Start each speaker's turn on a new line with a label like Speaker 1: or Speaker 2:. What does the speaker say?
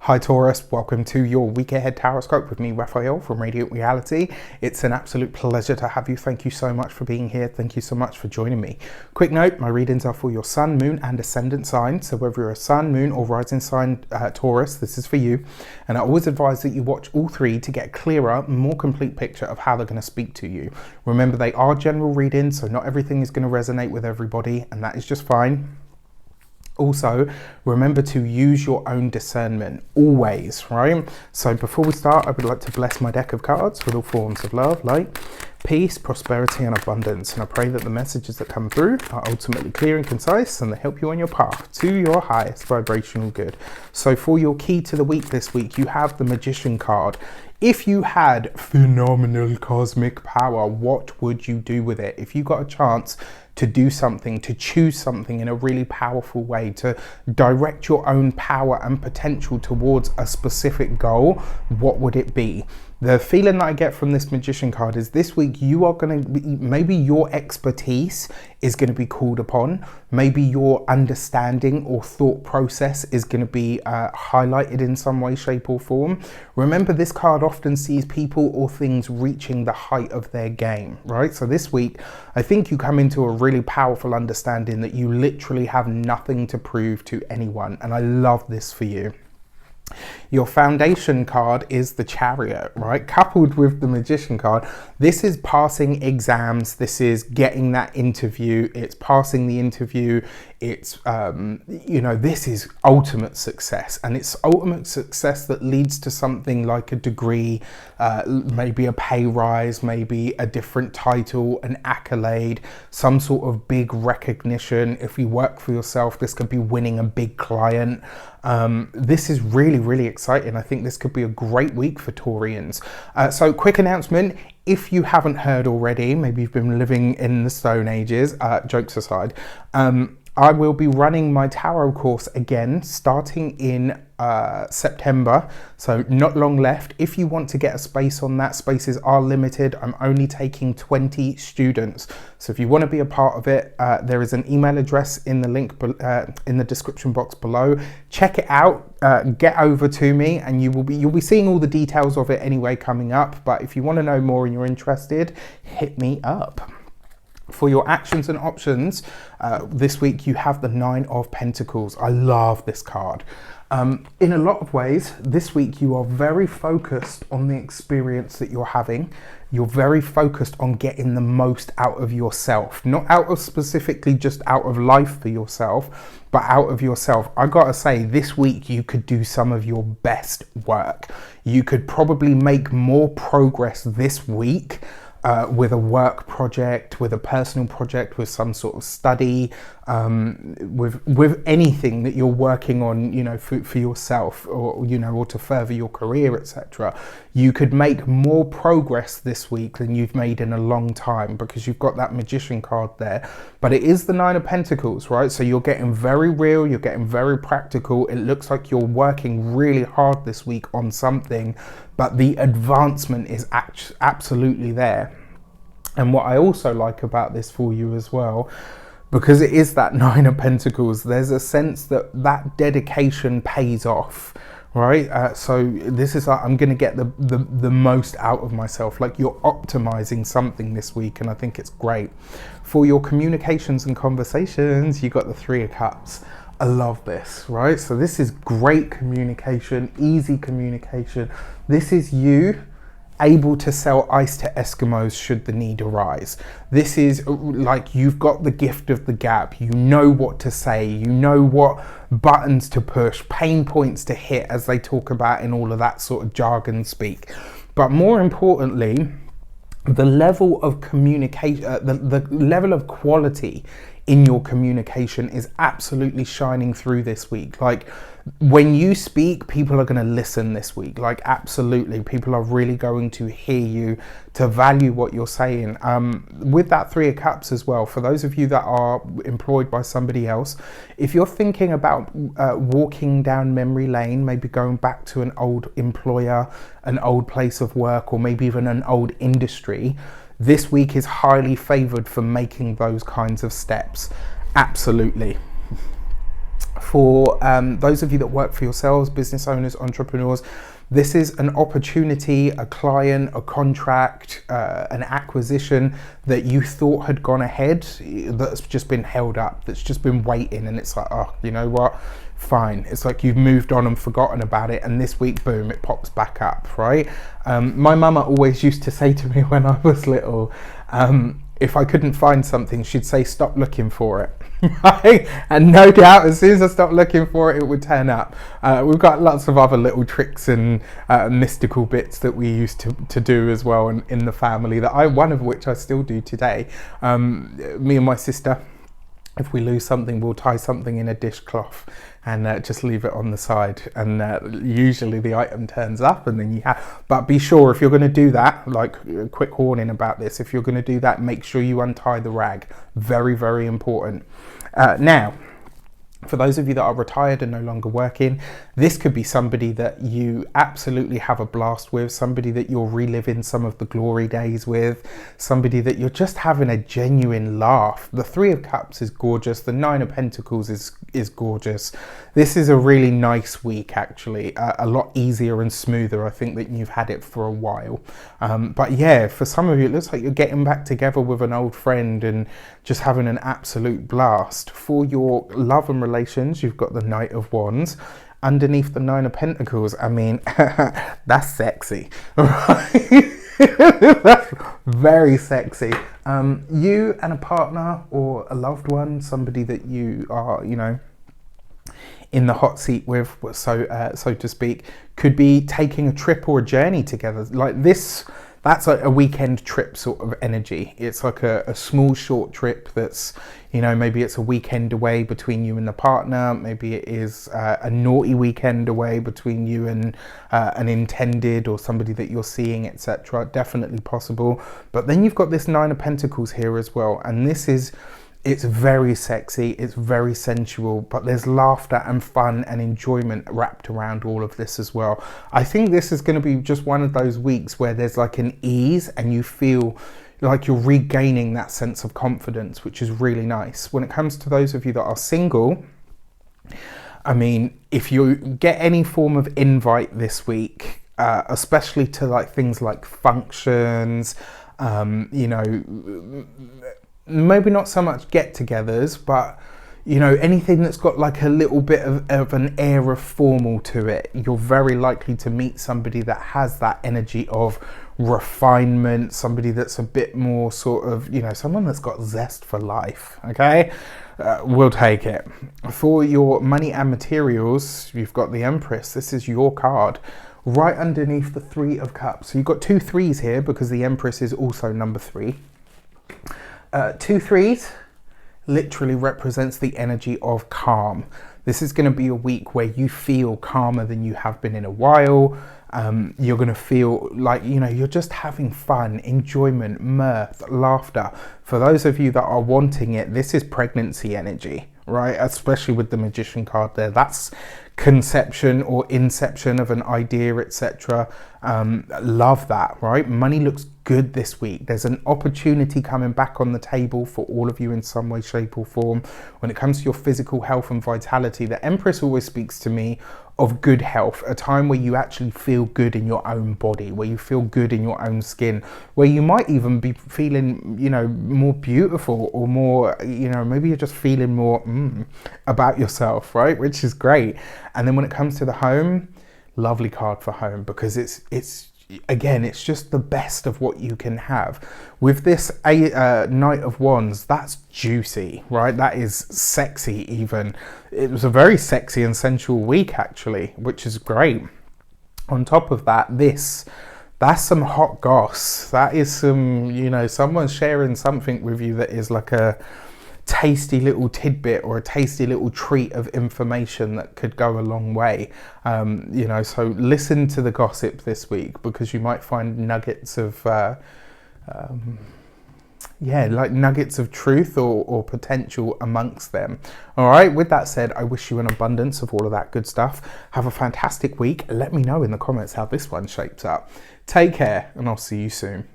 Speaker 1: Hi Taurus, welcome to your week ahead Taroscope with me, Raphael from Reydiant Reality. It's an absolute pleasure to have you. Thank you so much for being here. Thank you so much for joining me. Quick note, my readings are for your sun, moon and ascendant sign. So whether you're a sun, moon or rising sign Taurus, this is for you. And I always advise that you watch all three to get a clearer, more complete picture of how they're going to speak to you. Remember, they are general readings, so not everything is going to resonate with everybody, and that is just fine. Also, remember to use your own discernment, always, right? So before we start, I would like to bless my deck of cards with all forms of love, light, peace, prosperity and abundance. And I pray that the messages that come through are ultimately clear and concise and they help you on your path to your highest vibrational good. So for your key to the week this week, you have the Magician card. If you had phenomenal cosmic power, what would you do with it? If you got a chance to do something, to choose something in a really powerful way, to direct your own power and potential towards a specific goal, what would it be? The feeling that I get from this Magician card is this week you are going to be, maybe your expertise is going to be called upon. Maybe your understanding or thought process is going to be highlighted in some way, shape or form. Remember, this card often sees people or things reaching the height of their game, right? So this week, I think you come into a really powerful understanding that you literally have nothing to prove to anyone. And I love this for you. Your foundation card is the Chariot, right? Coupled with the Magician card, this is passing exams. This is getting that interview. It's passing the interview. It's, this is ultimate success, and it's ultimate success that leads to something like a degree, maybe a pay rise, maybe a different title, an accolade, some sort of big recognition. If you work for yourself, this could be winning a big client. This is really exciting. I think this could be a great week for Taurians. So quick announcement, if you haven't heard already, maybe you've been living in the Stone Ages, jokes aside, I will be running my tarot course again starting in September, so not long left. If you want to get a space on that, spaces are limited. I'm only taking 20 students, so if you want to be a part of it, there is an email address in the link in the description box below. Check it out, get over to me, and you'll be seeing all the details of it anyway coming up. But if you want to know more and you're interested, hit me up. For your actions and options, this week you have the Nine of Pentacles. I love this card. In a lot of ways, this week you are very focused on the experience that you're having. You're very focused on getting the most out of yourself, not out of specifically just out of life for yourself, but out of yourself. I gotta say, this week you could do some of your best work. You could probably make more progress this week with a work project, with a personal project, with some sort of study, with anything that you're working on, for yourself, or or to further your career, etc. You could make more progress this week than you've made in a long time, because you've got that Magician card there. But it is the Nine of Pentacles, right? So you're getting very real, you're getting very practical. It looks like you're working really hard this week on something, but the advancement is absolutely there. And what I also like about this for you as well, because it is that Nine of Pentacles, there's a sense that dedication pays off, right? So this is like, I'm going to get the most out of myself. Like, you're optimizing something this week, and I think it's great. For your communications and conversations, you got the Three of Cups. I love this, right? So this is great communication, easy communication. This is you able to sell ice to Eskimos should the need arise. This is like, you've got the gift of the gab. You know what to say, you know what buttons to push, pain points to hit, as they talk about in all of that sort of jargon speak. But more importantly, the level of communication, the level of quality in your communication is absolutely shining through this week. Like, when you speak, people are going to listen this week. Like, absolutely, people are really going to hear you, to value what you're saying. With that Three of Cups as well, for those of you that are employed by somebody else, if you're thinking about walking down memory lane, maybe going back to an old employer, an old place of work, or maybe even an old industry, this week is highly favored for making those kinds of steps. Absolutely. For those of you that work for yourselves, business owners, entrepreneurs, this is an opportunity, a client, a contract, an acquisition that you thought had gone ahead, that's just been held up, that's just been waiting, and it's like, oh, you know what? Fine. It's like you've moved on and forgotten about it, and this week, boom, it pops back up, right? My mama always used to say to me when I was little, if I couldn't find something, she'd say, stop looking for it. Right? And no doubt, as soon as I stopped looking for it, it would turn up. We've got lots of other little tricks and mystical bits that we used to do as well in the family, one of which I still do today. Me and my sister, if we lose something, we'll tie something in a dishcloth and just leave it on the side, and usually the item turns up, and then but be sure, if you're going to do that, like a quick warning about this, if you're going to do that, make sure you untie the rag. Very, very important. Now, for those of you that are retired and no longer working, this could be somebody that you absolutely have a blast with, somebody that you're reliving some of the glory days with, somebody that you're just having a genuine laugh. The Three of Cups is gorgeous. The Nine of Pentacles is gorgeous. This is a really nice week, actually. A lot easier and smoother, I think, than you've had it for a while. But yeah, for some of you, it looks like you're getting back together with an old friend and just having an absolute blast. For your love and relations, you've got the Knight of Wands. Underneath the Nine of Pentacles, I mean, that's sexy, right? That's very sexy. You and a partner or a loved one, somebody that you are, you know, in the hot seat with, so to speak, could be taking a trip or a journey together. Like this, that's like a weekend trip sort of energy. It's like a small, short trip that's, you know, maybe it's a weekend away between you and the partner. Maybe it is a naughty weekend away between you and an intended or somebody that you're seeing, etc. Definitely possible. But then you've got this Nine of Pentacles here as well. And this is, it's very sexy, it's very sensual, but there's laughter and fun and enjoyment wrapped around all of this as well. I think this is going to be just one of those weeks where there's like an ease and you feel like you're regaining that sense of confidence, which is really nice. When it comes to those of you that are single, I mean, if you get any form of invite this week, especially to like things like functions, you know, maybe not so much get-togethers, but you know, anything that's got like a little bit of an air of formal to it, you're very likely to meet somebody that has that energy of refinement, somebody that's a bit more sort of, you know, someone that's got zest for life. Okay, we'll take it. For your money and materials, you've got the Empress. This is your card right underneath the Three of Cups. So you've got 2 3s here because the Empress is also number 3. 2 3s literally represents the energy of calm. This is going to be a week where you feel calmer than you have been in a while. You're going to feel like, you know, you're just having fun, enjoyment, mirth, laughter. For those of you that are wanting it, this is pregnancy energy, right? Especially with the Magician card there. That's conception or inception of an idea, etc. Love that, right? Money looks good this week. There's an opportunity coming back on the table for all of you in some way, shape or form. When it comes to your physical health and vitality, the Empress always speaks to me of good health, a time where you actually feel good in your own body, where you feel good in your own skin, where you might even be feeling, you know, more beautiful or more, you know, maybe you're just feeling more about yourself, right? Which is great. And then when it comes to the home, lovely card for home, because it's again, it's just the best of what you can have. With this Knight of Wands, that's juicy, right? That is sexy even. It was a very sexy and sensual week, actually, which is great. On top of that, that's some hot goss. That is some, you know, someone's sharing something with you that is like a tasty little tidbit or a tasty little treat of information that could go a long way. You know, so listen to the gossip this week, because you might find nuggets of yeah, like nuggets of truth or potential amongst them. All right, with that said, I wish you an abundance of all of that good stuff. Have a fantastic week. Let me know in the comments how this one shapes up. Take care, and I'll see you soon.